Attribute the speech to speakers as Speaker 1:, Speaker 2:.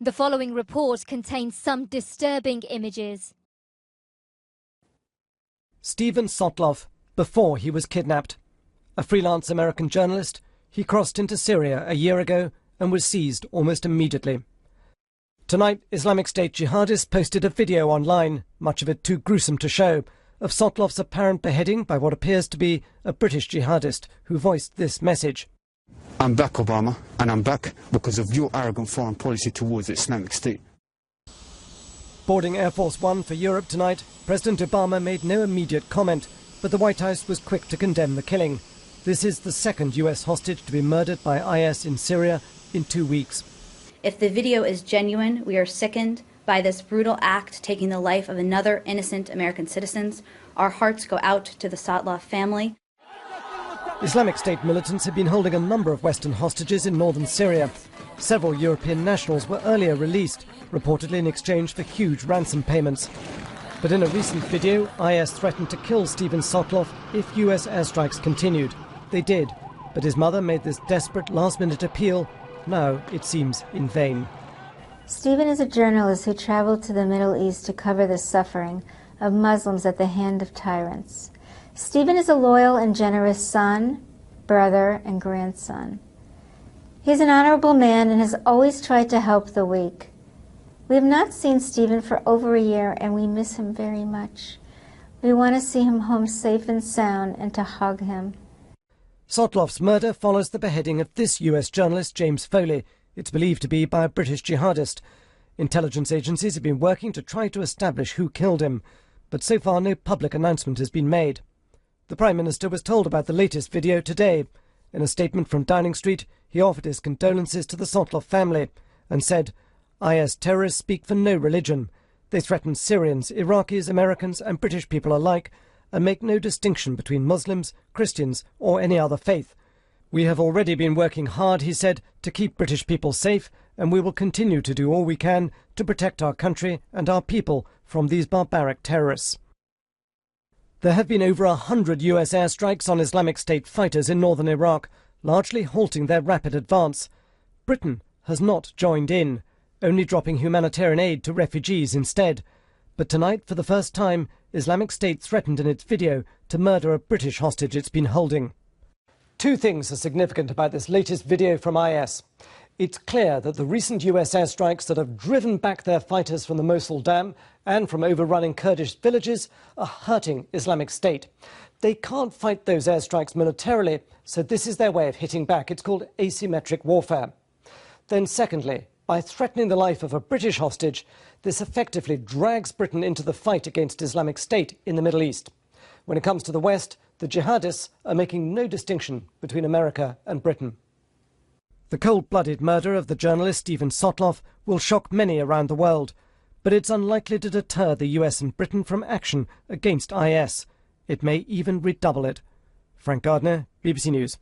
Speaker 1: The following report contains some disturbing images.
Speaker 2: Steven Sotloff, before he was kidnapped. A freelance American journalist, he crossed into Syria a year ago and was seized almost immediately. Tonight, Islamic State jihadists posted a video online, much of it too gruesome to show, of Sotloff's apparent beheading by what appears to be a British jihadist who voiced this message.
Speaker 3: I'm back, Obama, and I'm back because of your arrogant foreign policy towards the Islamic State.
Speaker 2: Boarding Air Force One for Europe tonight, President Obama made no immediate comment, but the White House was quick to condemn the killing. This is the second US hostage to be murdered by IS in Syria in 2 weeks.
Speaker 4: If the video is genuine, we are sickened by this brutal act taking the life of another innocent American citizen. Our hearts go out to the Sotloff family.
Speaker 2: Islamic State militants have been holding a number of Western hostages in northern Syria. Several European nationals were earlier released, reportedly in exchange for huge ransom payments. But in a recent video, IS threatened to kill Steven Sotloff if US airstrikes continued. They did, but his mother made this desperate last-minute appeal. Now it seems in vain.
Speaker 5: Steven is a journalist who traveled to the Middle East to cover the suffering of Muslims at the hand of tyrants. Steven is a loyal and generous son, brother, and grandson. He's an honorable man and has always tried to help the weak. We have not seen Steven for over a year, and we miss him very much. We want to see him home safe and sound and to hug him.
Speaker 2: Sotloff's murder follows the beheading of this US journalist, James Foley. It's believed to be by a British jihadist. Intelligence agencies have been working to try to establish who killed him, but so far no public announcement has been made. The Prime Minister was told about the latest video today. In a statement from Downing Street, he offered his condolences to the Sotloff family and said, IS terrorists speak for no religion. They threaten Syrians, Iraqis, Americans and British people alike and make no distinction between Muslims, Christians or any other faith. We have already been working hard, he said, to keep British people safe, and we will continue to do all we can to protect our country and our people from these barbaric terrorists. There have been over 100 US airstrikes on Islamic State fighters in northern Iraq, largely halting their rapid advance. Britain has not joined in, only dropping humanitarian aid to refugees instead. But tonight, for the first time, Islamic State threatened in its video to murder a British hostage it's been holding. Two things are significant about this latest video from IS. It's clear that the recent US airstrikes that have driven back their fighters from the Mosul Dam and from overrunning Kurdish villages are hurting Islamic State. They can't fight those airstrikes militarily, so this is their way of hitting back. It's called asymmetric warfare. Then secondly, by threatening the life of a British hostage, this effectively drags Britain into the fight against Islamic State in the Middle East. When it comes to the West, the jihadists are making no distinction between America and Britain. The cold-blooded murder of the journalist Steven Sotloff will shock many around the world, but it's unlikely to deter the US and Britain from action against IS. It may even redouble it. Frank Gardner, BBC News.